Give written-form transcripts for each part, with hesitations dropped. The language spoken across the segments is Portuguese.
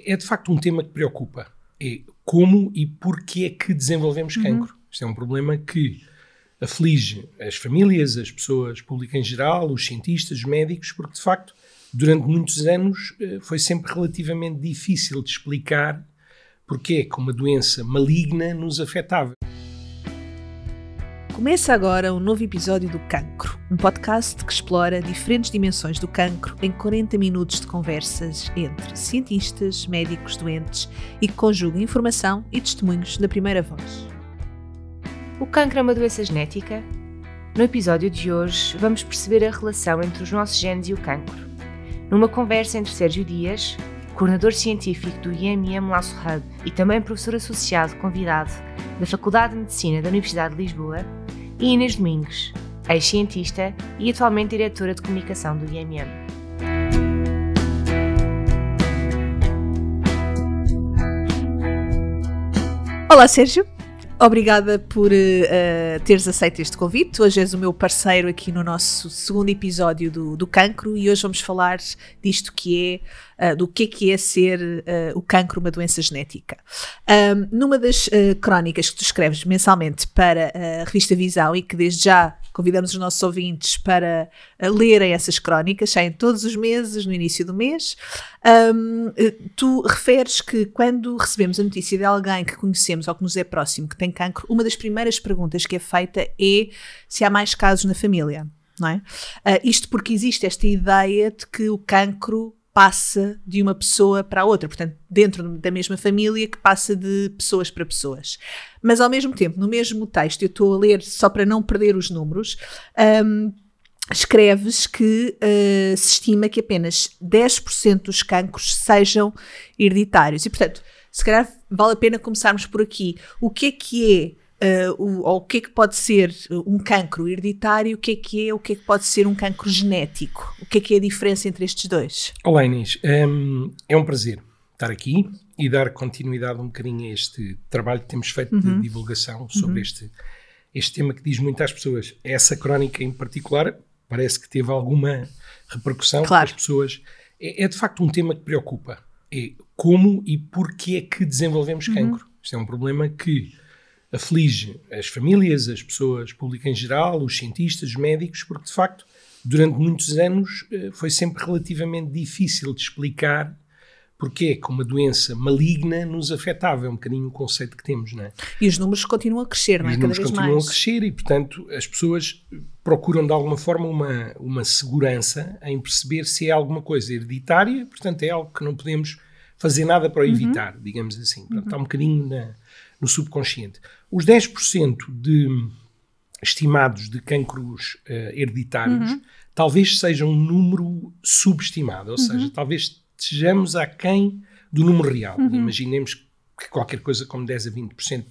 É de facto um tema que preocupa. É como e porquê é que desenvolvemos cancro. Isto é um problema que aflige as famílias, as pessoas públicas em geral, os cientistas, os médicos, porque de facto durante muitos anos foi sempre relativamente difícil de explicar porque é que uma doença maligna nos afetava. Começa agora um novo episódio do Cancro, um podcast que explora diferentes dimensões do cancro em 40 minutos de conversas entre cientistas, médicos, doentes e que conjuga informação e testemunhos da primeira voz. O cancro é uma doença genética? No episódio de hoje vamos perceber a relação entre os nossos genes e o cancro. Numa conversa entre Sérgio Dias, coordenador científico do IMM Laço Hub e também professor associado convidado da Faculdade de Medicina da Universidade de Lisboa, e Inês Domingos, ex-cientista e atualmente diretora de comunicação do IMM. Olá, Sérgio. Obrigada por teres aceito este convite. Hoje és o meu parceiro aqui no nosso segundo episódio do cancro e hoje vamos falar disto que é, do que é ser o cancro uma doença genética. Numa das crónicas que tu escreves mensalmente para a revista Visão e que desde já convidamos os nossos ouvintes para lerem essas crónicas, saem todos os meses, no início do mês, tu referes que quando recebemos a notícia de alguém que conhecemos ou que nos é próximo que tem cancro, uma das primeiras perguntas que é feita é se há mais casos na família, não é? Isto porque existe esta ideia de que o cancro passa de uma pessoa para a outra, portanto, dentro da mesma família que passa de pessoas para pessoas. Mas, ao mesmo tempo, no mesmo texto, eu estou a ler, só para não perder os números, escreves que se estima que apenas 10% dos cancros sejam hereditários. E, portanto, se calhar vale a pena começarmos por aqui. O que é o que pode ser um cancro hereditário, o que pode ser um cancro genético? O que é a diferença entre estes dois? Olá, Inês. É um prazer estar aqui e dar continuidade um bocadinho a este trabalho que temos feito de divulgação sobre este tema que diz muito às pessoas. Essa crónica em particular parece que teve alguma repercussão com as pessoas. É de facto um tema que preocupa. É como e porquê é que desenvolvemos cancro. Isto é um problema que aflige as famílias, as pessoas públicas em geral, os cientistas, os médicos, porque de facto durante muitos anos foi sempre relativamente difícil de explicar porque é que uma doença maligna nos afetava. É um bocadinho o conceito que temos, não é? E os números continuam a crescer, não é? Cada vez mais. Os números continuam a crescer e, portanto, as pessoas procuram de alguma forma uma segurança em perceber se é alguma coisa hereditária, portanto é algo que não podemos fazer nada para o evitar, digamos assim. Portanto, está um bocadinho no subconsciente. Os 10% estimados de cancros hereditários talvez seja um número subestimado, ou seja, talvez estejamos aquém do número real. Imaginemos que qualquer coisa como 10 a 20%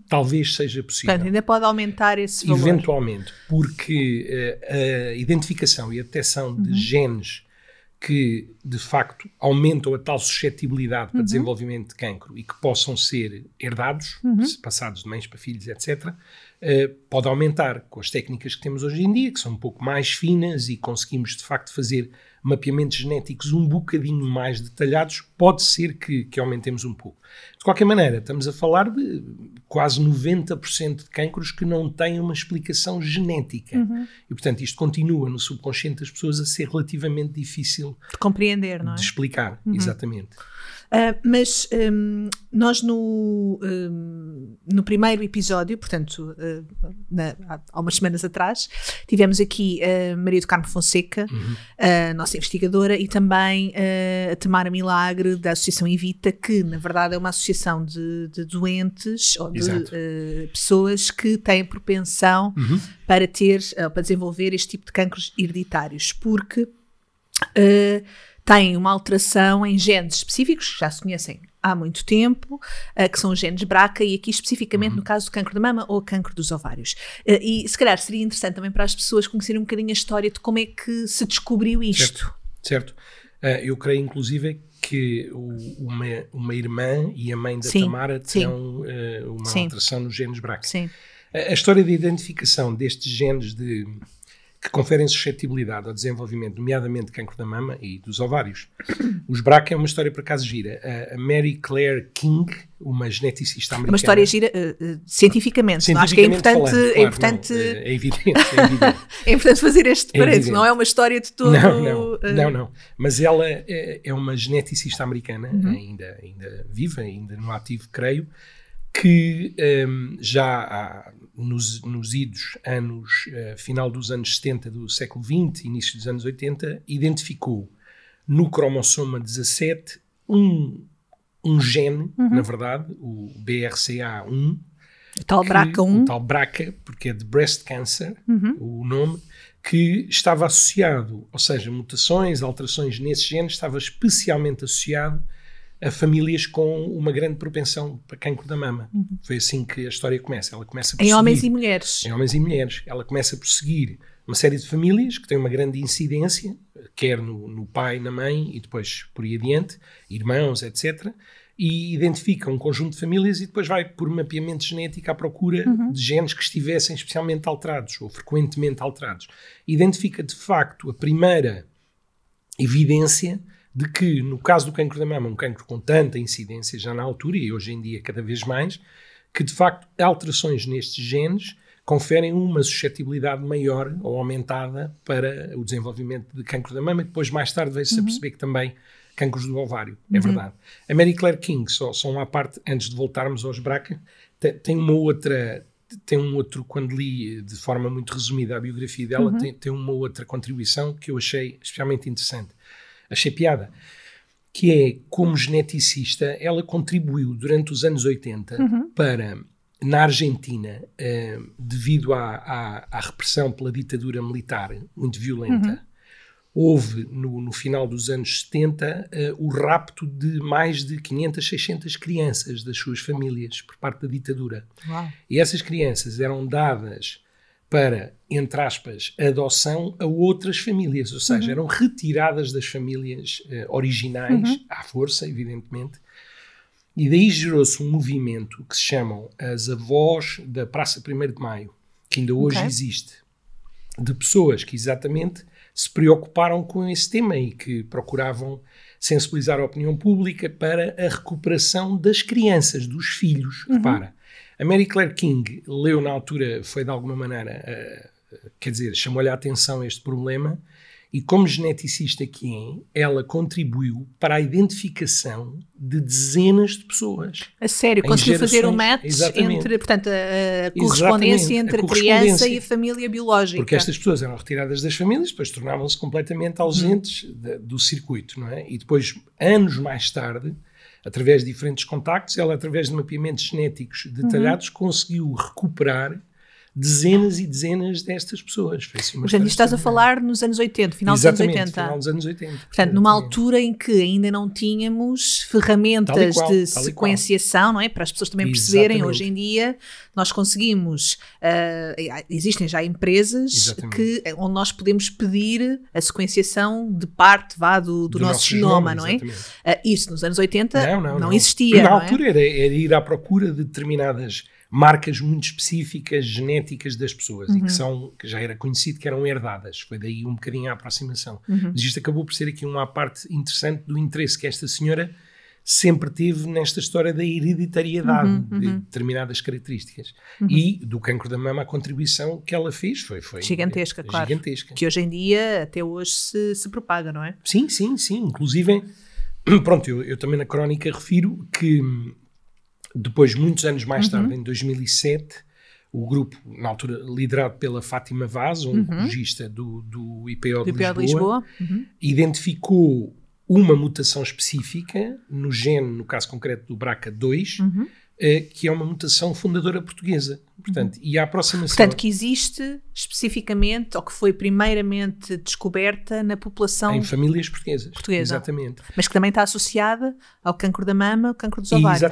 talvez seja possível. Portanto, ainda pode aumentar esse valor. Eventualmente, porque a identificação e a detecção de genes que, de facto, aumentam a tal suscetibilidade para desenvolvimento de cancro e que possam ser herdados, passados de mães para filhos, etc., pode aumentar com as técnicas que temos hoje em dia, que são um pouco mais finas e conseguimos, de facto, fazer mapeamentos genéticos um bocadinho mais detalhados, pode ser que aumentemos um pouco. De qualquer maneira, estamos a falar de quase 90% de cancros que não têm uma explicação genética. E, portanto, isto continua no subconsciente das pessoas a ser relativamente difícil de compreender, não é? De explicar, exatamente. Mas nós no primeiro episódio, portanto, há umas semanas atrás, tivemos aqui a Maria do Carmo Fonseca, a nossa investigadora, e também a Tamara Milagre, da Associação Evita, que na verdade é uma associação de doentes ou de pessoas que têm propensão para desenvolver este tipo de cancros hereditários, porque têm uma alteração em genes específicos, que já se conhecem há muito tempo, que são os genes BRCA, e aqui especificamente no caso do cancro da mama ou cancro dos ovários. E se calhar seria interessante também para as pessoas conhecerem um bocadinho a história de como é que se descobriu isto. Certo. Eu creio inclusive que uma irmã e a mãe da Tamara terão uma alteração nos genes BRCA. A história de identificação destes genes que conferem suscetibilidade ao desenvolvimento, nomeadamente de cancro da mama e dos ovários. Os BRCA é uma história por acaso gira. A Mary Claire King, uma geneticista americana... É uma história gira cientificamente. Acho que é importante... Falando, claro, é importante... É evidente, é evidente. É importante fazer este parênteses, não é uma história de todo... Não. Mas ela é uma geneticista americana, ainda viva, ainda no ativo, creio, que já nos idos anos, final dos anos 70 do século XX, início dos anos 80, identificou no cromossoma 17 um gene, na verdade, o BRCA1, o tal BRCA1. O tal BRCA, porque é de breast cancer, o nome, que estava associado, ou seja, mutações, alterações nesse gene, estava especialmente associado a famílias com uma grande propensão para cancro da mama. Foi assim que a história começa. Ela começa por em homens e mulheres. Em homens e mulheres. Ela começa por seguir uma série de famílias que têm uma grande incidência, quer no pai, na mãe, e depois por aí adiante, irmãos, etc., e identifica um conjunto de famílias e depois vai por mapeamento genético à procura de genes que estivessem especialmente alterados ou frequentemente alterados. Identifica, de facto, a primeira evidência de que, no caso do cancro da mama, um cancro com tanta incidência já na altura, e hoje em dia cada vez mais, que de facto alterações nestes genes conferem uma suscetibilidade maior ou aumentada para o desenvolvimento de cancro da mama, e depois mais tarde veio-se a perceber que também cancros do ovário, é verdade. A Mary Claire King, só uma parte, antes de voltarmos aos BRCA, tem um outro, quando li de forma muito resumida a biografia dela, tem uma outra contribuição que eu achei especialmente interessante. Achei piada, que é, como geneticista, ela contribuiu durante os anos 80 para, na Argentina, devido à repressão pela ditadura militar muito violenta, houve, no final dos anos 70, o rapto de mais de 500, 600 crianças das suas famílias por parte da ditadura. Uau. E essas crianças eram dadas para, entre aspas, adoção a outras famílias, ou seja, eram retiradas das famílias originais, à força, evidentemente, e daí gerou-se um movimento que se chamam as Avós da Praça 1º de Maio, que ainda hoje existe, de pessoas que exatamente se preocuparam com esse tema e que procuravam sensibilizar a opinião pública para a recuperação das crianças, dos filhos. Repara, a Mary Claire King leu na altura, foi de alguma maneira, quer dizer, chamou-lhe a atenção a este problema, e como geneticista que é, ela contribuiu para a identificação de dezenas de pessoas. A sério, conseguiu fazer um match entre, portanto, a correspondência entre a criança e a família biológica. Porque estas pessoas eram retiradas das famílias, depois tornavam-se completamente ausentes do circuito, não é? E depois, anos mais tarde, através de diferentes contactos, ela, através de mapeamentos genéticos detalhados, conseguiu recuperar dezenas e dezenas destas pessoas. Portanto, estás a falar nos anos 80, final dos anos 80. Final dos anos 80. Portanto, numa altura em que ainda não tínhamos ferramentas de sequenciação, não é? Para as pessoas também perceberem, hoje em dia nós conseguimos, existem já empresas onde nós podemos pedir a sequenciação de parte do nosso genoma, não é? Isso nos anos 80 não existia. Na altura era ir à procura de determinadas marcas muito específicas, genéticas das pessoas, e que já era conhecido que eram herdadas. Foi daí um bocadinho a aproximação. Mas isto acabou por ser aqui uma parte interessante do interesse que esta senhora sempre teve nesta história da hereditariedade de determinadas características. E do cancro da mama, a contribuição que ela fez foi gigantesca, claro. Gigantesca. Que hoje em dia, até hoje, se propaga, não é? Sim. Inclusive, pronto, eu também na crónica refiro que depois, muitos anos mais tarde, em 2007, o grupo, na altura liderado pela Fátima Vaz, um oncologista do IPO de Lisboa, identificou uma mutação específica no gene, no caso concreto do BRCA2, que é uma mutação fundadora portuguesa. Portanto, e a aproximação... Portanto, que existe especificamente, ou que foi primeiramente descoberta na população... Em famílias portuguesas. Exatamente. Mas que também está associada ao cancro da mama, ao cancro dos ovários.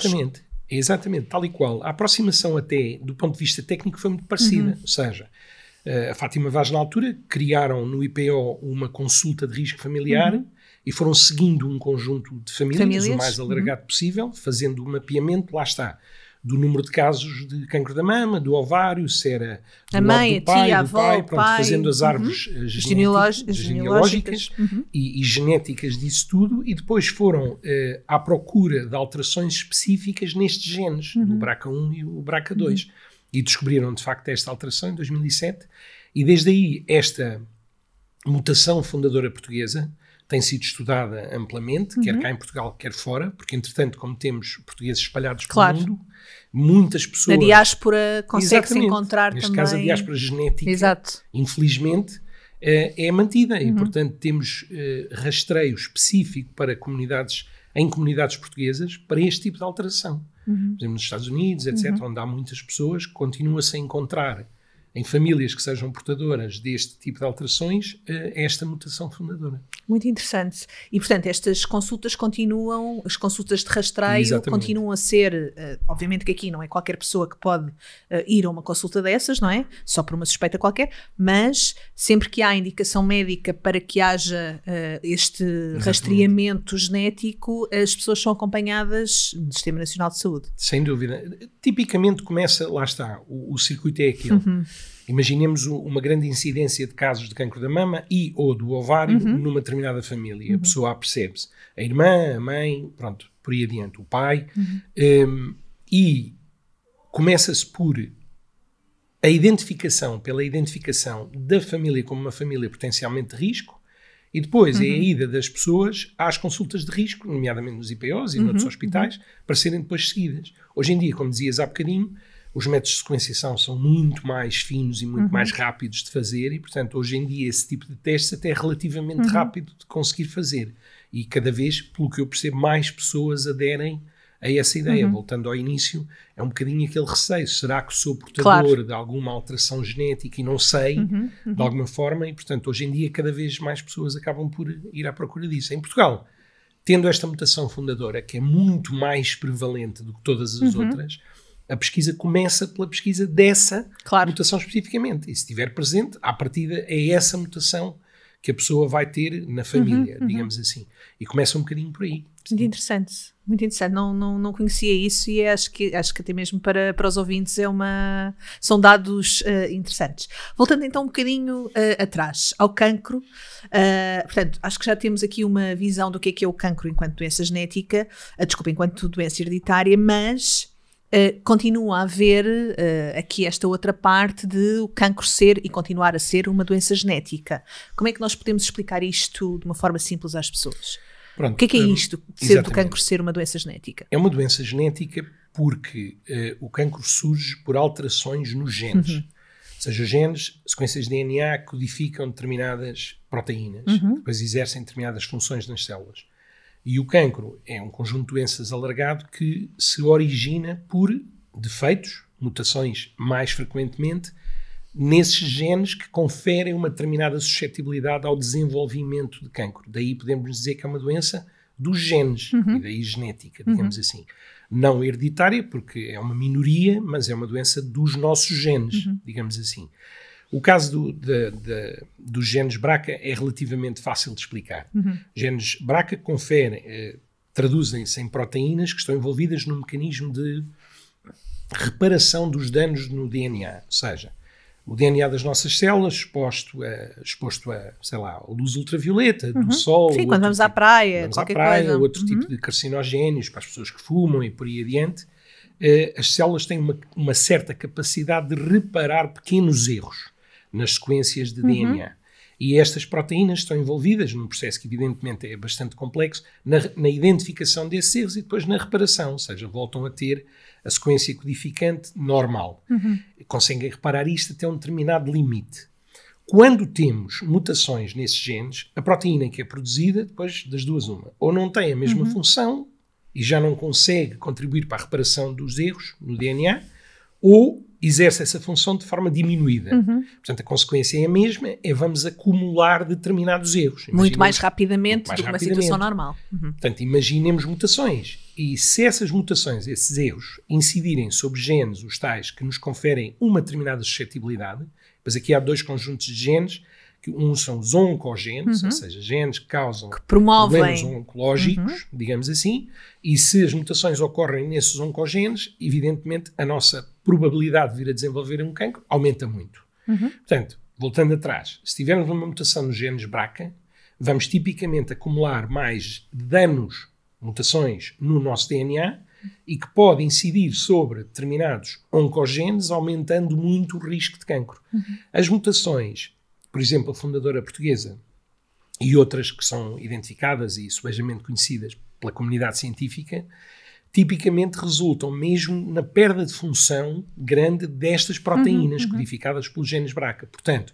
Exatamente, tal e qual. A aproximação até, do ponto de vista técnico, foi muito parecida. Ou seja, a Fátima Vaz, na altura, criaram no IPO uma consulta de risco familiar e foram seguindo um conjunto de famílias o mais alargado possível, fazendo o mapeamento, lá está, do número de casos de cancro da mama, do ovário, se era do a mãe, do pai, a tia, a do avó, pai, o pai, fazendo as árvores genealógicas e genéticas disso tudo, e depois foram à procura de alterações específicas nestes genes, do BRCA1 e o BRCA2, e descobriram de facto esta alteração em 2007, e desde aí esta mutação fundadora portuguesa tem sido estudada amplamente, quer cá em Portugal, quer fora, porque entretanto, como temos portugueses espalhados pelo mundo, muitas pessoas... Na diáspora consegue-se encontrar neste também... caso a diáspora genética, infelizmente, é mantida, e portanto temos rastreio específico para em comunidades portuguesas para este tipo de alteração. Por exemplo, nos Estados Unidos, etc., onde há muitas pessoas, continua-se a encontrar em famílias que sejam portadoras deste tipo de alterações, esta mutação fundadora. Muito interessante. E, portanto, estas consultas continuam, as consultas de rastreio continuam a ser, obviamente que aqui não é qualquer pessoa que pode ir a uma consulta dessas, não é? Só por uma suspeita qualquer, mas sempre que há indicação médica para que haja este rastreamento genético, as pessoas são acompanhadas do Sistema Nacional de Saúde. Sem dúvida. Tipicamente começa, lá está, o circuito é aquele. Imaginemos uma grande incidência de casos de cancro da mama e ou do ovário numa determinada família. A pessoa apercebe-se. A irmã, a mãe, pronto, por aí adiante, o pai. E começa-se por pela identificação da família como uma família potencialmente de risco, e depois é a ida das pessoas às consultas de risco, nomeadamente nos IPOs e noutros hospitais, para serem depois seguidas. Hoje em dia, como dizias há bocadinho, os métodos de sequenciação são muito mais finos e muito mais rápidos de fazer, e, portanto, hoje em dia esse tipo de testes até é relativamente rápido de conseguir fazer. E cada vez, pelo que eu percebo, mais pessoas aderem a essa ideia. Voltando ao início, é um bocadinho aquele receio. Será que sou portador de alguma alteração genética e não sei, de alguma forma? E, portanto, hoje em dia, cada vez mais pessoas acabam por ir à procura disso. Em Portugal, tendo esta mutação fundadora, que é muito mais prevalente do que todas as outras, a pesquisa começa pela pesquisa dessa mutação especificamente. E se estiver presente, à partida é essa mutação que a pessoa vai ter na família, digamos assim. E começa um bocadinho por aí. Muito interessante, muito interessante. Não conhecia isso, e acho que até mesmo para os ouvintes são dados interessantes. Voltando então um bocadinho atrás, ao cancro. Portanto, acho que já temos aqui uma visão do que é o cancro enquanto doença genética, enquanto doença hereditária, mas... continua a haver aqui esta outra parte de o cancro ser e continuar a ser uma doença genética. Como é que nós podemos explicar isto de uma forma simples às pessoas? Pronto, o que é isto, do cancro ser uma doença genética? É uma doença genética porque o cancro surge por alterações nos genes. Ou seja, os genes, sequências de DNA, codificam determinadas proteínas, que depois exercem determinadas funções nas células. E o cancro é um conjunto de doenças alargado que se origina por defeitos, mutações mais frequentemente, nesses genes que conferem uma determinada suscetibilidade ao desenvolvimento de cancro. Daí podemos dizer que é uma doença dos genes, e daí genética, digamos assim. Não hereditária, porque é uma minoria, mas é uma doença dos nossos genes, digamos assim. O caso dos genes BRCA é relativamente fácil de explicar. Genes BRCA traduzem-se em proteínas que estão envolvidas num mecanismo de reparação dos danos no DNA. Ou seja, o DNA das nossas células exposto a, sei lá, a luz ultravioleta, do sol. Sim, quando vamos à praia, qualquer coisa. Outro tipo de carcinogénios para as pessoas que fumam e por aí adiante. As células têm uma certa capacidade de reparar pequenos erros nas sequências de DNA. E estas proteínas estão envolvidas num processo que evidentemente é bastante complexo, na identificação desses erros e depois na reparação, ou seja, voltam a ter a sequência codificante normal. Conseguem reparar isto até um determinado limite. Quando temos mutações nesses genes, a proteína que é produzida, depois das duas uma, ou não tem a mesma função e já não consegue contribuir para a reparação dos erros no DNA, ou exerce essa função de forma diminuída. Portanto, a consequência é a mesma, vamos acumular determinados erros. Muito mais rapidamente do que uma situação normal. Portanto, imaginemos mutações. E se essas mutações, esses erros, incidirem sobre genes, os tais, que nos conferem uma determinada suscetibilidade, pois aqui há dois conjuntos de genes que são os oncogenes, ou seja, genes que causam promovem problemas oncológicos, digamos assim, e se as mutações ocorrem nesses oncogenes, evidentemente a nossa probabilidade de vir a desenvolver um cancro aumenta muito. Portanto, voltando atrás, se tivermos uma mutação nos genes BRCA, vamos tipicamente acumular mais danos, mutações no nosso DNA, e que pode incidir sobre determinados oncogenes, aumentando muito o risco de cancro. As mutações, por exemplo, a fundadora portuguesa e outras que são identificadas e subejamente conhecidas pela comunidade científica, tipicamente resultam mesmo na perda de função grande destas proteínas codificadas pelos genes BRCA. Portanto,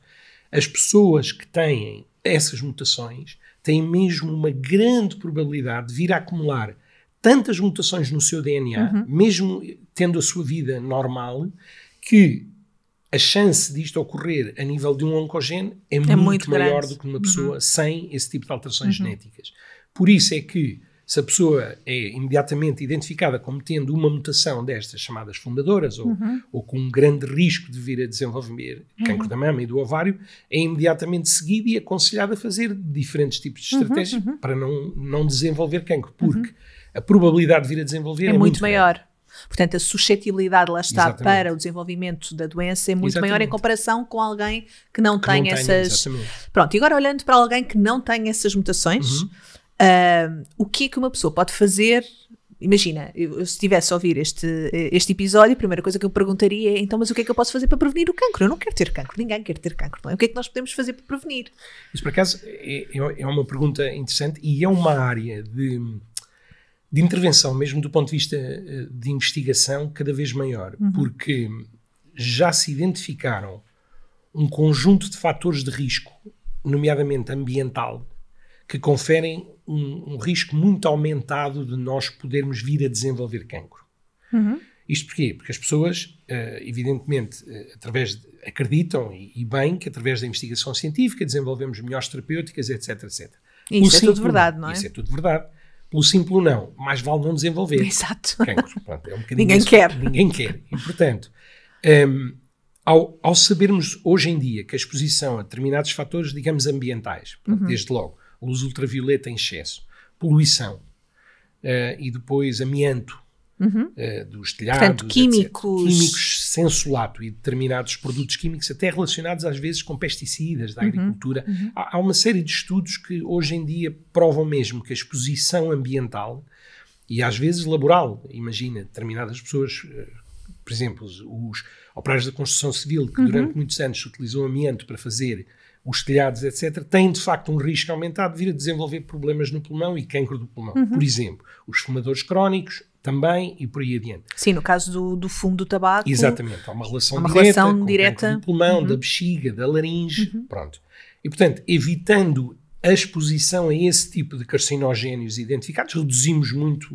as pessoas que têm essas mutações têm mesmo uma grande probabilidade de vir a acumular tantas mutações no seu DNA, mesmo tendo a sua vida normal, que a chance disto ocorrer a nível de um oncogene é muito maior do que numa pessoa sem esse tipo de alterações genéticas. Por isso é que, se a pessoa é imediatamente identificada como tendo uma mutação destas chamadas fundadoras, ou com um grande risco de vir a desenvolver cancro da mama e do ovário, é imediatamente seguida e aconselhada a fazer diferentes tipos de estratégias para não desenvolver cancro, porque a probabilidade de vir a desenvolver é muito maior. grande. Portanto, a suscetibilidade lá está para o desenvolvimento da doença é muito maior em comparação com alguém que não tem essas... Pronto, e agora olhando para alguém que não tem essas mutações, o que é que uma pessoa pode fazer? Imagina, eu se estivesse a ouvir este episódio, a primeira coisa que eu perguntaria é, então, mas o que é que eu posso fazer para prevenir o cancro? Eu não quero ter cancro, ninguém quer ter cancro, não é? O que é que nós podemos fazer para prevenir? Isso, por acaso, é uma pergunta interessante e é uma área de intervenção, mesmo do ponto de vista de investigação, cada vez maior, porque já se identificaram um conjunto de fatores de risco, nomeadamente ambiental, que conferem um risco muito aumentado de nós podermos vir a desenvolver cancro. Isto porquê? Porque as pessoas, evidentemente, acreditam, e bem, que através da investigação científica desenvolvemos melhores terapêuticas, etc, etc. Isso é tudo verdade, não é? Isso é tudo verdade. Pelo simples não, mais vale não desenvolver. Exato. Cancro. Pronto, é um Ninguém quer. Ninguém quer. E, portanto, ao sabermos hoje em dia que a exposição a determinados fatores, digamos, ambientais, desde logo, luz ultravioleta em excesso, poluição e depois amianto dos telhados, portanto, químicos sem solato e determinados produtos químicos, até relacionados às vezes com pesticidas da agricultura. Há uma série de estudos que hoje em dia provam mesmo que a exposição ambiental e às vezes laboral, imagina, determinadas pessoas, por exemplo, os operários da construção civil, que durante muitos anos se utilizou amianto para fazer os telhados, etc., têm de facto um risco aumentado de vir a desenvolver problemas no pulmão e cancro do pulmão. Por exemplo, os fumadores crónicos também e por aí adiante. Sim, no caso do fumo do tabaco. Exatamente, há uma relação direta com o cancro do pulmão, da bexiga, da laringe, pronto. E, portanto, evitando a exposição a esse tipo de carcinogénios identificados, reduzimos muito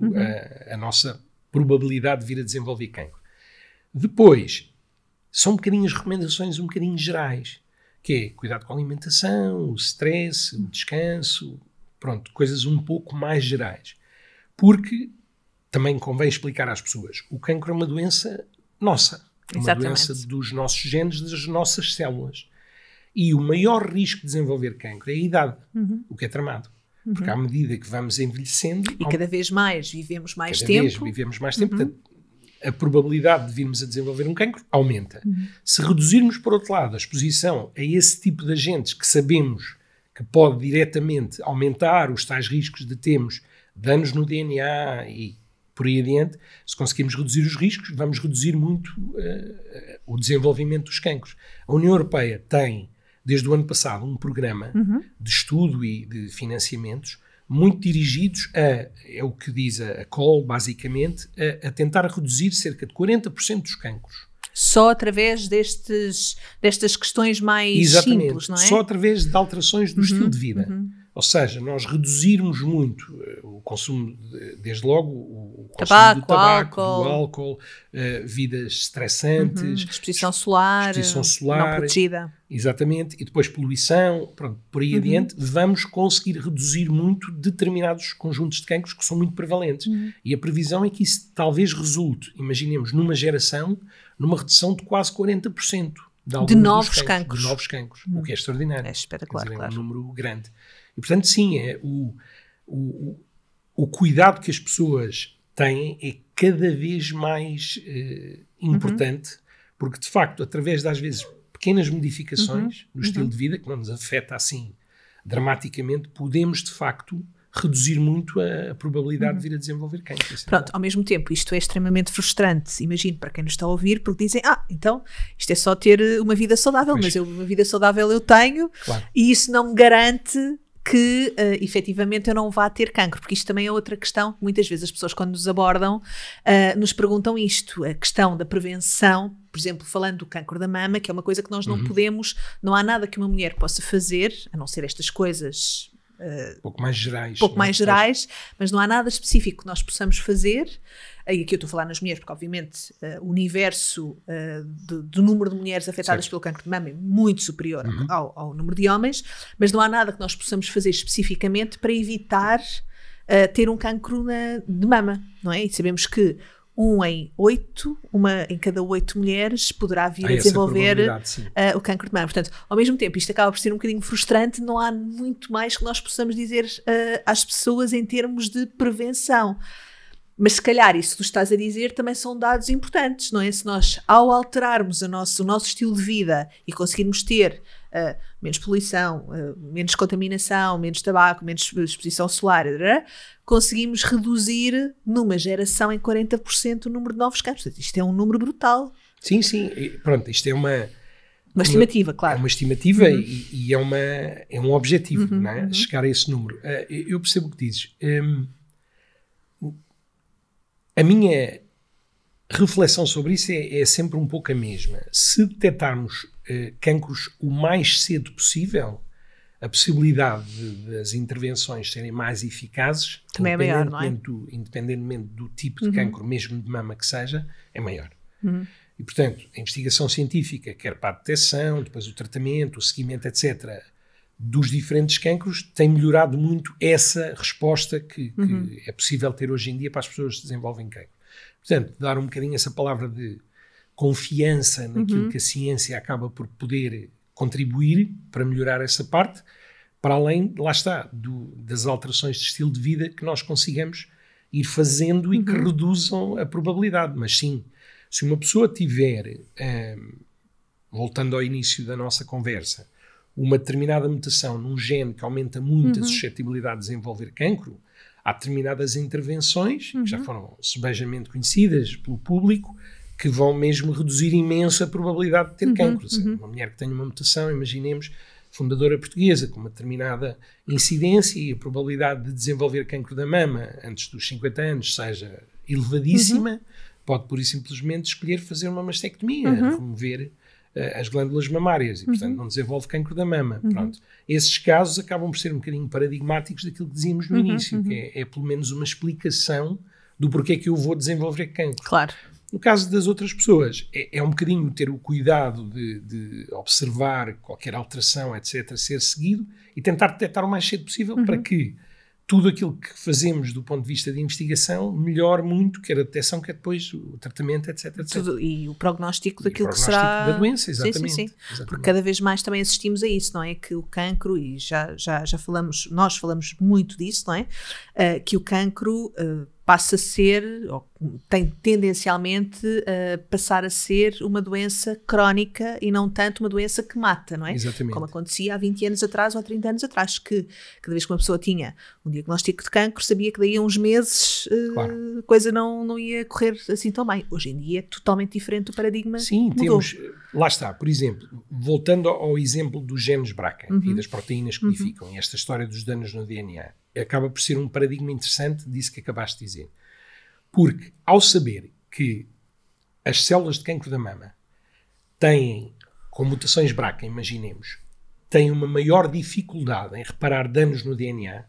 a nossa probabilidade de vir a desenvolver cancro. Depois, são as recomendações um bocadinho gerais, que é cuidado com a alimentação, o stress, o descanso, pronto, coisas um pouco mais gerais. Porque também convém explicar às pessoas, o cancro é uma doença nossa, é uma doença dos nossos genes, das nossas células. E o maior risco de desenvolver cancro é a idade, o que é tramado. Porque à medida que vamos envelhecendo... E cada vez mais vivemos mais tempo. Portanto, a probabilidade de virmos a desenvolver um cancro aumenta. Se reduzirmos, por outro lado, a exposição a esse tipo de agentes que sabemos que pode diretamente aumentar os tais riscos de termos danos no DNA e por aí adiante, se conseguirmos reduzir os riscos, vamos reduzir muito o desenvolvimento dos cancros. A União Europeia tem, desde o ano passado, um programa de estudo e de financiamentos muito dirigidos é o que diz a COL, basicamente, a tentar reduzir cerca de 40% dos cancros. Só através destas questões mais simples, não é? Só através de alterações do estilo de vida. Ou seja, nós reduzirmos muito o consumo, desde logo, o consumo do tabaco, do álcool, vidas estressantes, exposição solar não protegida. Exatamente, e depois poluição, pronto, por aí adiante, vamos conseguir reduzir muito determinados conjuntos de cancros que são muito prevalentes. E a previsão é que isso talvez resulte, imaginemos, numa geração, numa redução de quase 40% de novos cancros. De novos cancros, o que é extraordinário. É espetacular, Quer dizer, claro. É um número grande. E, portanto, sim, o cuidado que as pessoas têm é cada vez mais importante, porque, de facto, através das vezes pequenas modificações no estilo de vida, que não nos afeta assim dramaticamente, podemos, de facto, reduzir muito a probabilidade de vir a desenvolver cancro. Pronto, ao mesmo tempo, isto é extremamente frustrante, imagino, para quem nos está a ouvir, porque dizem, então, isto é só ter uma vida saudável, mas uma vida saudável eu tenho, claro. E isso não me garante que, efetivamente, eu não vá ter cancro, porque isto também é outra questão, muitas vezes as pessoas quando nos abordam, nos perguntam isto, a questão da prevenção, por exemplo, falando do cancro da mama, que é uma coisa que nós não podemos, não há nada que uma mulher possa fazer, a não ser estas coisas... pouco mais gerais. Mas não há nada específico que nós possamos fazer. E aqui eu estou a falar nas mulheres, porque obviamente o universo do número de mulheres afetadas pelo cancro de mama é muito superior ao número de homens, mas não há nada que nós possamos fazer especificamente para evitar ter um cancro de mama, não é? E sabemos que uma em cada 8 mulheres poderá vir a desenvolver o cancro de mama. Portanto, ao mesmo tempo, isto acaba por ser um bocadinho frustrante, não há muito mais que nós possamos dizer às pessoas em termos de prevenção. Mas se calhar isso que tu estás a dizer também são dados importantes, não é? Se nós, ao alterarmos o nosso estilo de vida e conseguirmos ter menos poluição, menos contaminação, menos tabaco, menos exposição solar, conseguimos reduzir numa geração em 40% o número de novos cancros. Isto é um número brutal. Sim. Pronto, isto é uma estimativa, claro. É uma estimativa e é um objetivo, não é? Chegar a esse número. Eu percebo o que dizes. A minha reflexão sobre isso é sempre um pouco a mesma. Se detectarmos cancros o mais cedo possível, a possibilidade das intervenções serem mais eficazes, também é maior, não é? Independentemente do tipo de cancro, mesmo de mama que seja, é maior. E, portanto, a investigação científica, quer para a detecção, depois o tratamento, o seguimento, etc., dos diferentes cancros, tem melhorado muito essa resposta que é possível ter hoje em dia para as pessoas que desenvolvem cancro. Portanto, dar um bocadinho essa palavra de confiança naquilo que a ciência acaba por poder contribuir para melhorar essa parte, para além, lá está, das alterações de estilo de vida que nós consigamos ir fazendo e que reduzam a probabilidade. Mas sim, se uma pessoa tiver, voltando ao início da nossa conversa, uma determinada mutação num gene que aumenta muito a suscetibilidade de desenvolver cancro, há determinadas intervenções, que já foram sebejamente conhecidas pelo público, que vão mesmo reduzir imenso a probabilidade de ter cancro. Uma mulher que tenha uma mutação, imaginemos, fundadora portuguesa, com uma determinada incidência e a probabilidade de desenvolver cancro da mama antes dos 50 anos seja elevadíssima, pode pura e simplesmente escolher fazer uma mastectomia, remover as glândulas mamárias e, portanto, não desenvolve cancro da mama. Pronto. Esses casos acabam por ser um bocadinho paradigmáticos daquilo que dizíamos no início, que é pelo menos uma explicação do porquê que eu vou desenvolver cancro. Claro. No caso das outras pessoas, é um bocadinho ter o cuidado de observar qualquer alteração, etc., ser seguido e tentar detectar o mais cedo possível para que tudo aquilo que fazemos do ponto de vista de investigação melhore muito, quer a detecção, quer depois o tratamento, etc. Tudo, e o prognóstico daquilo que será... da doença, exatamente. Sim. Porque cada vez mais também assistimos a isso, não é? Que o cancro, e já falamos, nós falamos muito disso, não é? Que o cancro passa a ser, ou tem tendencialmente a passar a ser uma doença crónica e não tanto uma doença que mata, não é? Exatamente. Como acontecia há 20 anos atrás ou há 30 anos atrás, que cada vez que uma pessoa tinha um diagnóstico de cancro, sabia que daí a uns meses a coisa não ia correr assim tão bem. Hoje em dia é totalmente diferente o paradigma. Sim, mudou. Lá está, por exemplo, voltando ao exemplo dos genes BRCA e das proteínas que codificam, e esta história dos danos no DNA, acaba por ser um paradigma interessante disso que acabaste de dizer. Porque, ao saber que as células de cancro da mama têm, com mutações BRCA, imaginemos, têm uma maior dificuldade em reparar danos no DNA,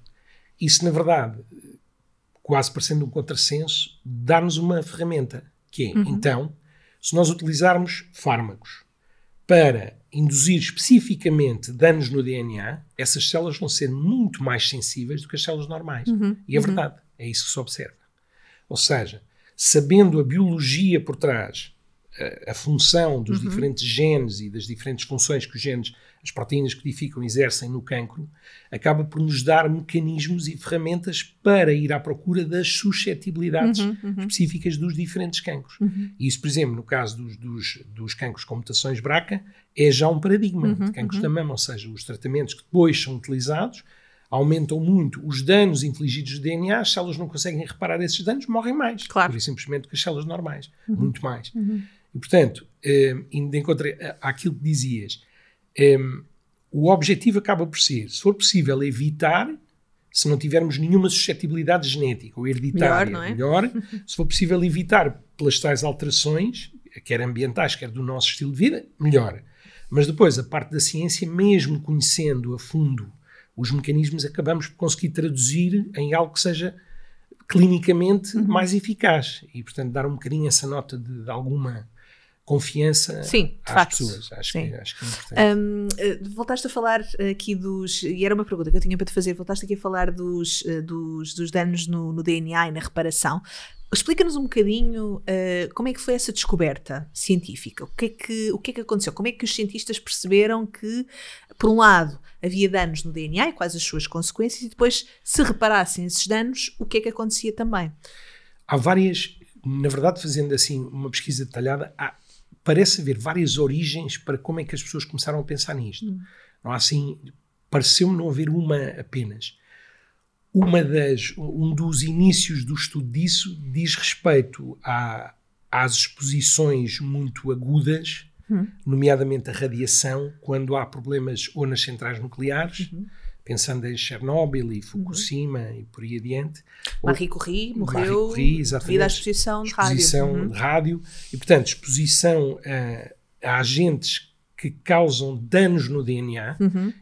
isso, na verdade, quase parecendo um contrassenso, dá-nos uma ferramenta, que é, então, se nós utilizarmos fármacos para induzir especificamente danos no DNA, essas células vão ser muito mais sensíveis do que as células normais. E é verdade, é isso que se observa. Ou seja, sabendo a biologia por trás a função dos diferentes genes e das diferentes funções que os genes, as proteínas que codificam, exercem no cancro, acaba por nos dar mecanismos e ferramentas para ir à procura das suscetibilidades específicas dos diferentes cancros. E isso, por exemplo, no caso dos cancros com mutações BRCA, é já um paradigma de cancros da mama, ou seja, os tratamentos que depois são utilizados aumentam muito os danos infligidos do DNA, as células não conseguem reparar esses danos, morrem mais. Claro. Por isso, simplesmente que as células normais, muito mais. E, portanto, indo encontro àquilo que dizias, o objetivo acaba por ser, se for possível, evitar, se não tivermos nenhuma suscetibilidade genética ou hereditária, melhor. Se for possível evitar pelas tais alterações, quer ambientais, quer do nosso estilo de vida, melhor. Mas depois, a parte da ciência, mesmo conhecendo a fundo os mecanismos, acabamos por conseguir traduzir em algo que seja clinicamente mais eficaz. E, portanto, dar um bocadinho essa nota de alguma confiança às pessoas. Acho que é importante. Voltaste a falar aqui e era uma pergunta que eu tinha para te fazer, voltaste aqui a falar dos danos no DNA e na reparação. Explica-nos um bocadinho como é que foi essa descoberta científica, o que é que aconteceu, como é que os cientistas perceberam que, por um lado, havia danos no DNA e quais as suas consequências, e depois, se reparassem esses danos, o que é que acontecia também? Há várias, na verdade, fazendo assim uma pesquisa detalhada, parece haver várias origens para como é que as pessoas começaram a pensar nisto. Não há assim, pareceu-me não haver uma apenas. Um dos inícios do estudo disso diz respeito às exposições muito agudas, nomeadamente a radiação, quando há problemas ou nas centrais nucleares, pensando em Chernobyl e Fukushima e por aí adiante. Marie Curie morreu devido à exposição de rádio. E, portanto, exposição a agentes que causam danos no DNA,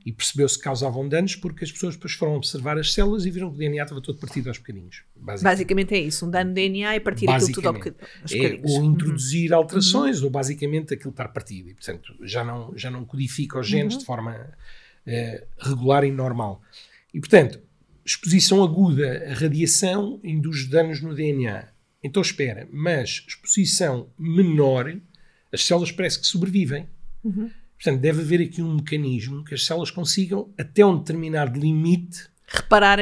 e percebeu-se que causavam danos porque as pessoas depois foram observar as células e viram que o DNA estava todo partido aos bocadinhos. Basicamente é isso, um dano no DNA e partir aquilo tudo aos bocadinhos. Ou introduzir alterações, ou basicamente aquilo estar partido. E, portanto, já não codifica os genes de forma regular e normal. E, portanto, exposição aguda à radiação induz danos no DNA. Então, espera, mas exposição menor, as células parece que sobrevivem. Portanto, deve haver aqui um mecanismo que as células consigam, até um determinado limite, reparar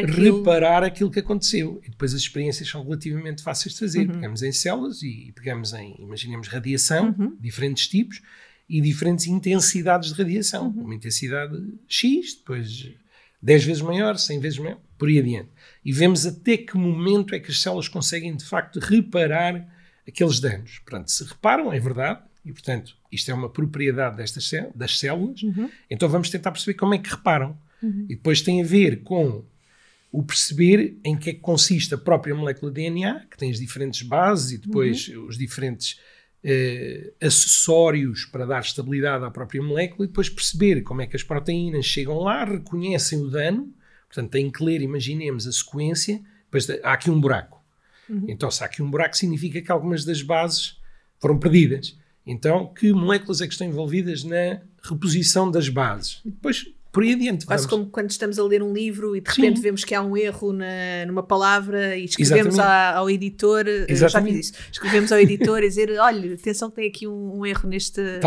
aquilo que aconteceu. E depois as experiências são relativamente fáceis de fazer. Pegamos em células e pegamos imaginemos radiação, diferentes tipos, e diferentes intensidades de radiação. Uma intensidade X, depois 10 vezes maior, 100 vezes maior, por aí adiante. E vemos até que momento é que as células conseguem, de facto, reparar aqueles danos. Portanto, se reparam, é verdade, e, portanto, isto é uma propriedade das células, então vamos tentar perceber como é que reparam. E depois tem a ver com o perceber em que é que consiste a própria molécula DNA, que tem as diferentes bases e depois os diferentes acessórios para dar estabilidade à própria molécula, e depois perceber como é que as proteínas chegam lá, reconhecem o dano, portanto têm que ler, imaginemos, a sequência, depois há aqui um buraco. Então, se há aqui um buraco, significa que algumas das bases foram perdidas. Então, que moléculas é que estão envolvidas na reposição das bases? E depois, por aí adiante. Quase como quando estamos a ler um livro e de repente vemos que há um erro numa palavra e escrevemos ao editor, já fiz isso, escrevemos ao editor e dizer, olha, atenção que tem aqui um erro nesta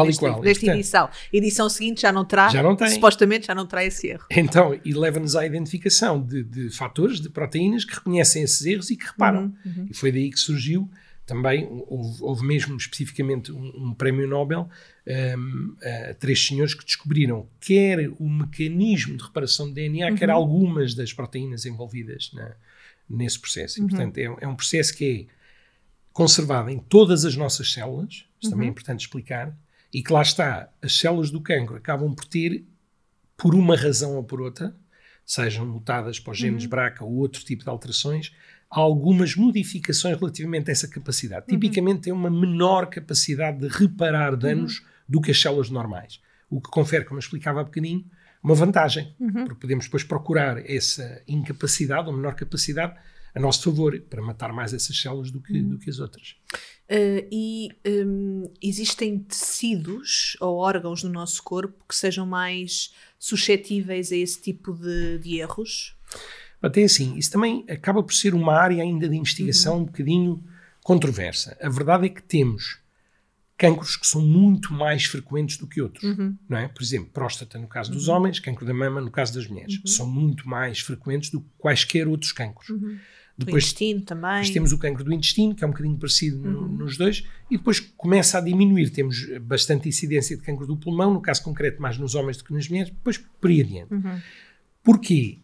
edição. Edição seguinte já não terá, supostamente já não terá esse erro. Então, e leva-nos à identificação de fatores, de proteínas que reconhecem esses erros e que reparam. E foi daí que surgiu. Também houve mesmo especificamente um prémio Nobel a 3 senhores que descobriram quer o mecanismo de reparação de DNA, quer algumas das proteínas envolvidas nesse processo. E, portanto, é um processo que é conservado em todas as nossas células, isso também é importante explicar, e que lá está, as células do cancro acabam por ter, por uma razão ou por outra, sejam mutadas para os genes BRCA ou outro tipo de alterações, há algumas modificações relativamente a essa capacidade. Tipicamente tem uma menor capacidade de reparar danos do que as células normais. O que confere, como eu explicava há bocadinho, uma vantagem. Porque podemos depois procurar essa incapacidade ou menor capacidade a nosso favor, para matar mais essas células do que as outras. Existem tecidos ou órgãos no nosso corpo que sejam mais suscetíveis a esse tipo de erros? Até assim, isso também acaba por ser uma área ainda de investigação um bocadinho controversa. A verdade é que temos cancros que são muito mais frequentes do que outros, não é? Por exemplo, próstata no caso dos homens, cancro da mama no caso das mulheres. São muito mais frequentes do que quaisquer outros cancros. Depois, o intestino também. Depois temos o cancro do intestino, que é um bocadinho parecido nos dois, e depois começa a diminuir. Temos bastante incidência de cancro do pulmão, no caso concreto mais nos homens do que nas mulheres, depois por aí adiante. Porquê?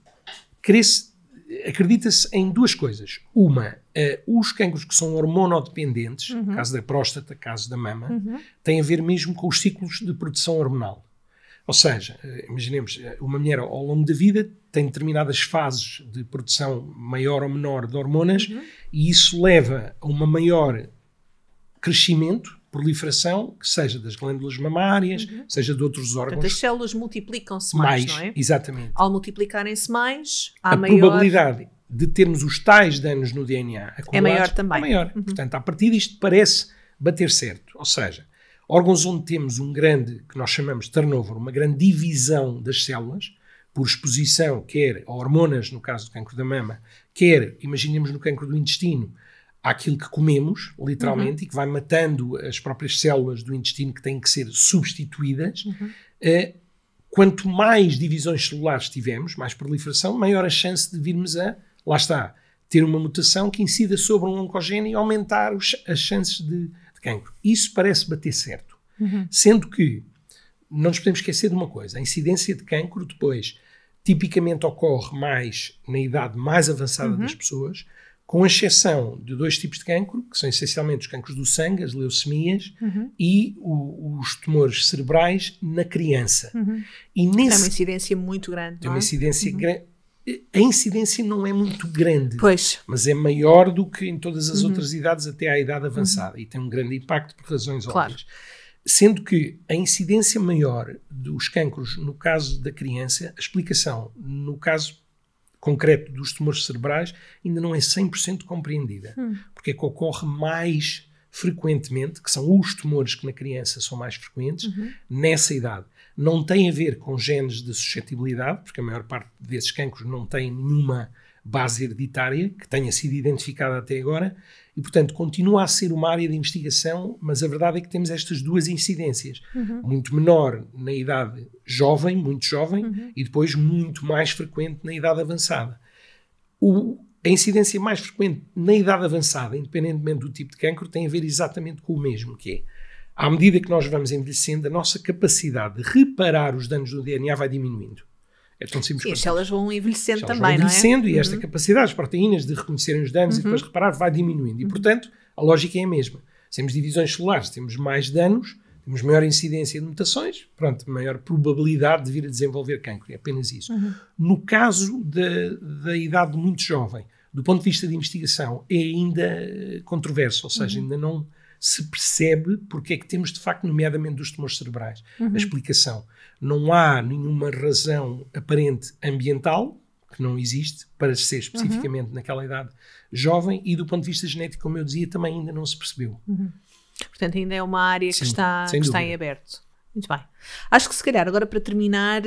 Acredita-se em duas coisas. Uma, os cancros que são hormonodependentes, caso da próstata, caso da mama, têm a ver mesmo com os ciclos de produção hormonal. Ou seja, imaginemos, uma mulher ao longo da vida tem determinadas fases de produção maior ou menor de hormonas e isso leva a uma maior crescimento, proliferação, que seja das glândulas mamárias, seja de outros órgãos. Portanto, as células multiplicam-se mais, não é? Exatamente. Ao multiplicarem-se mais, há a maior... probabilidade de termos os tais danos no DNA acumulados é maior também. É maior. Portanto, a partir disto parece bater certo. Ou seja, órgãos onde temos um grande, que nós chamamos de turnover, uma grande divisão das células, por exposição, quer a hormonas, no caso do cancro da mama, quer, imaginemos no cancro do intestino, àquilo que comemos, literalmente, e que vai matando as próprias células do intestino que têm que ser substituídas. Quanto mais divisões celulares tivermos, mais proliferação, maior a chance de virmos a, lá está, ter uma mutação que incida sobre um oncogénio e aumentar as chances de cancro. Isso parece bater certo. Sendo que não nos podemos esquecer de uma coisa, a incidência de cancro depois tipicamente ocorre mais na idade mais avançada das pessoas, com exceção de dois tipos de cancro, que são essencialmente os cancros do sangue, as leucemias, e os tumores cerebrais na criança. E é uma incidência muito grande, não é? Uma incidência grande. A incidência não é muito grande, pois, mas é maior do que em todas as outras idades até à idade avançada e tem um grande impacto por razões óbvias. Sendo que a incidência maior dos cancros no caso da criança, a explicação no caso concreto dos tumores cerebrais ainda não é 100% compreendida. Porque é que ocorre mais frequentemente, que são os tumores que na criança são mais frequentes, nessa idade. Não tem a ver com genes de suscetibilidade, porque a maior parte desses cancros não tem nenhuma base hereditária que tenha sido identificada até agora e, portanto, continua a ser uma área de investigação, mas a verdade é que temos estas duas incidências. Muito menor na idade jovem, muito jovem, e depois muito mais frequente na idade avançada. A incidência mais frequente na idade avançada, independentemente do tipo de cancro, tem a ver exatamente com o mesmo, que é, à medida que nós vamos envelhecendo, a nossa capacidade de reparar os danos do DNA vai diminuindo. É tão simples quanto as células vão envelhecendo também, não é? Vão envelhecendo e esta capacidade, as proteínas de reconhecerem os danos e depois reparar, vai diminuindo. E, portanto, a lógica é a mesma. Se temos divisões celulares, temos mais danos, temos maior incidência de mutações, pronto, maior probabilidade de vir a desenvolver cancro. É apenas isso. No caso da idade muito jovem, do ponto de vista de investigação, é ainda controverso, ou seja, ainda não se percebe porque é que temos, de facto, nomeadamente dos tumores cerebrais, a explicação. Não há nenhuma razão aparente ambiental, que não existe, para ser especificamente naquela idade jovem, e do ponto de vista genético, como eu dizia, também ainda não se percebeu. Portanto, ainda é uma área que está em aberto. Muito bem. Acho que se calhar, agora para terminar,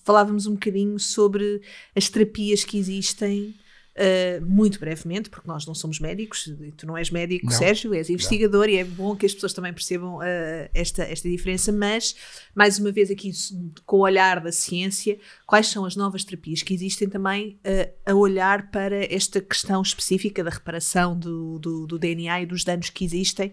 falávamos um bocadinho sobre as terapias que existem, muito brevemente, porque nós não somos médicos, tu não és médico, não. Sérgio, és investigador, e é bom que as pessoas também percebam esta diferença, mas, mais uma vez aqui, com o olhar da ciência, quais são as novas terapias que existem também a olhar para esta questão específica da reparação do DNA e dos danos que existem?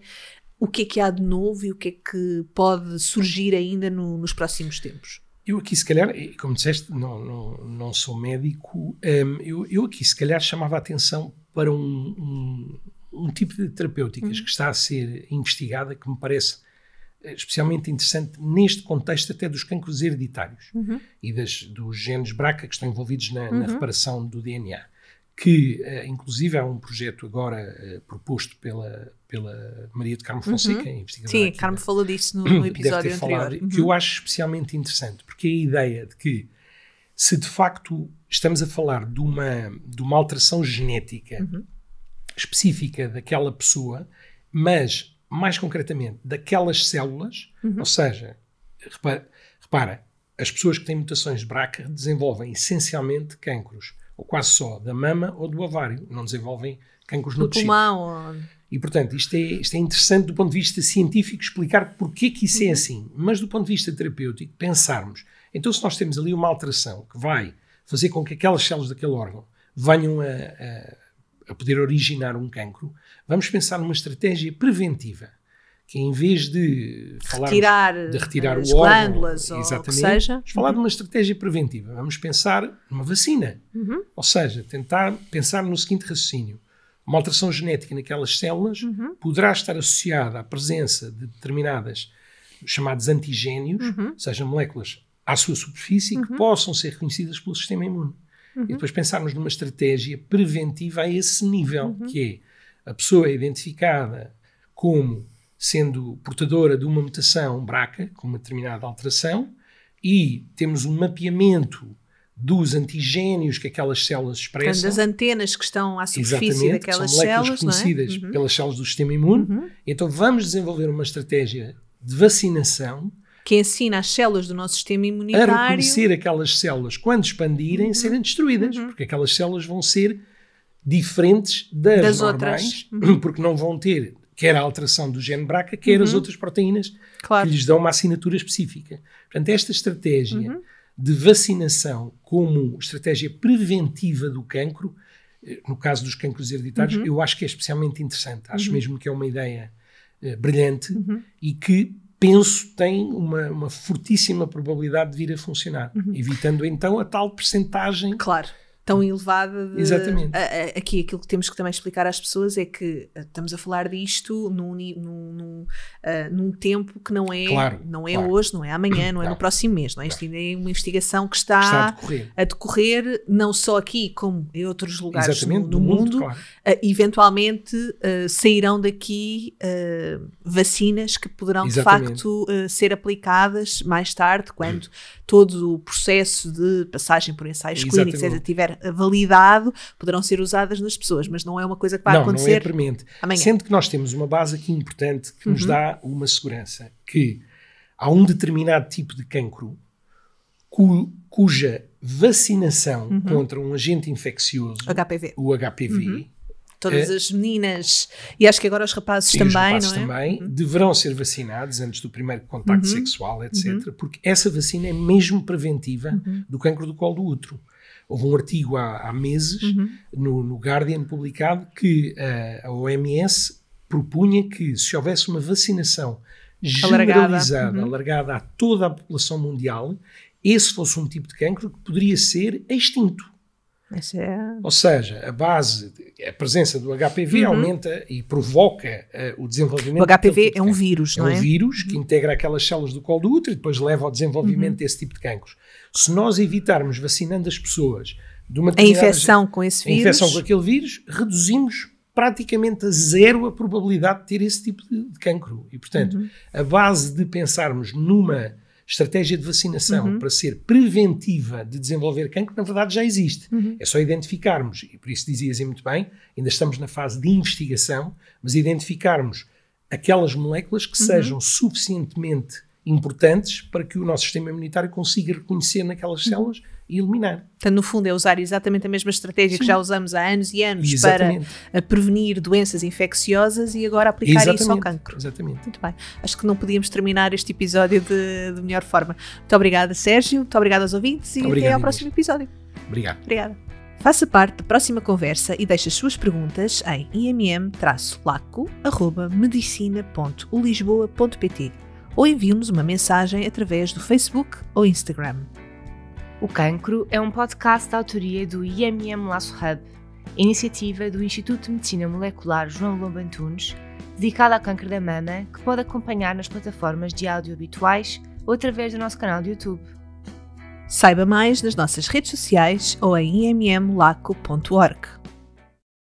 O que há de novo e o que é que pode surgir ainda nos próximos tempos? Eu aqui, se calhar, como disseste, não sou médico, eu aqui, se calhar, chamava a atenção para um tipo de terapêuticas que está a ser investigada, que me parece especialmente interessante neste contexto até dos cancros hereditários e dos genes BRCA que estão envolvidos na reparação do DNA. Que, inclusive, há um projeto agora proposto pela Maria de Carmo Fonseca, investigadora. Sim, Carmo falou disso no episódio anterior. Que eu acho especialmente interessante, porque é a ideia de que, se de facto estamos a falar de uma alteração genética específica daquela pessoa, mas, mais concretamente, daquelas células, ou seja, repara, as pessoas que têm mutações de BRCA desenvolvem essencialmente cancros, ou quase só, da mama ou do ovário. Não desenvolvem cancros no no tecido. pulmão. E, portanto, isto é interessante do ponto de vista científico explicar porque que isso é assim. Mas do ponto de vista terapêutico, pensarmos, então se nós temos ali uma alteração que vai fazer com que aquelas células daquele órgão venham a poder originar um cancro, vamos pensar numa estratégia preventiva, que em vez de retirar as o órgão, glândulas ou o que seja, vamos falar de uma estratégia preventiva. Vamos pensar numa vacina. Ou seja, tentar pensar no seguinte raciocínio. Uma alteração genética naquelas células poderá estar associada à presença de determinadas chamados antigénios, ou seja, moléculas à sua superfície que possam ser reconhecidas pelo sistema imune. E depois pensarmos numa estratégia preventiva a esse nível, que é a pessoa é identificada como sendo portadora de uma mutação BRCA, com uma determinada alteração, e temos um mapeamento dos antigénios que aquelas células expressam. Das antenas que estão à superfície daquelas que são moléculas células, conhecidas não é? pelas células do sistema imune. Então vamos desenvolver uma estratégia de vacinação que ensina as células do nosso sistema a imunitário reconhecer aquelas células quando expandirem, serem destruídas, porque aquelas células vão ser diferentes das normais, outras. Porque não vão ter quer a alteração do gene BRCA, quer as outras proteínas que lhes dão uma assinatura específica. Portanto, esta estratégia de vacinação como estratégia preventiva do cancro, no caso dos cancros hereditários, eu acho que é especialmente interessante. Acho mesmo que é uma ideia brilhante e que penso tem uma fortíssima probabilidade de vir a funcionar, evitando então a tal percentagem. Claro. Tão elevada. Exatamente. Aqui aquilo que temos que também explicar às pessoas é que estamos a falar disto num tempo que não é hoje, não é amanhã, não é no próximo mês. Não é? Isto ainda é uma investigação que está a decorrer, não só aqui como em outros lugares no mundo. Claro. Eventualmente sairão daqui vacinas que poderão de facto ser aplicadas mais tarde, quando todo o processo de passagem por ensaios clínicos estiver validado, poderão ser usadas nas pessoas, mas não é uma coisa que vai acontecer não é premente. amanhã. Sendo que nós temos uma base aqui importante que nos dá uma segurança, que há um determinado tipo de cancro cuja vacinação contra um agente infeccioso, o HPV, todas as meninas, e acho que agora os rapazes também, deverão ser vacinados antes do primeiro contacto sexual, etc., porque essa vacina é mesmo preventiva do cancro do colo do útero. Houve um artigo há meses no Guardian publicado que a OMS propunha que se houvesse uma vacinação generalizada, alargada a toda a população mundial, esse fosse um tipo de cancro que poderia ser extinto. Ou seja, a presença do HPV aumenta e provoca o desenvolvimento... O HPV é um vírus, não é? É um vírus que integra aquelas células do colo do útero e depois leva ao desenvolvimento desse tipo de cancros. Se nós evitarmos vacinando as pessoas de uma infecção com esse vírus, infecção com aquele vírus, reduzimos praticamente a zero a probabilidade de ter esse tipo de cancro. E, portanto, a base de pensarmos numa estratégia de vacinação para ser preventiva de desenvolver cancro, na verdade já existe. É só identificarmos, e por isso dizias muito bem, ainda estamos na fase de investigação, mas identificarmos aquelas moléculas que sejam suficientemente importantes para que o nosso sistema imunitário consiga reconhecer naquelas células e eliminar. Portanto, no fundo, é usar exatamente a mesma estratégia que já usamos há anos e anos para prevenir doenças infecciosas e agora aplicar isso ao cancro. Exatamente. Muito bem. Acho que não podíamos terminar este episódio de melhor forma. Muito obrigada, Sérgio. Muito obrigada aos ouvintes e até ao próximo episódio. Obrigado. Obrigada. Faça parte da próxima conversa e deixe as suas perguntas em imm-laco@medicina.ulisboa.pt ou envie-nos uma mensagem através do Facebook ou Instagram. O Cancro é um podcast da autoria do IMM Laço Hub, iniciativa do Instituto de Medicina Molecular João Lomba Antunes, dedicada ao cancro da mama, que pode acompanhar nas plataformas de áudio habituais ou através do nosso canal de YouTube. Saiba mais nas nossas redes sociais ou em immlaco.org.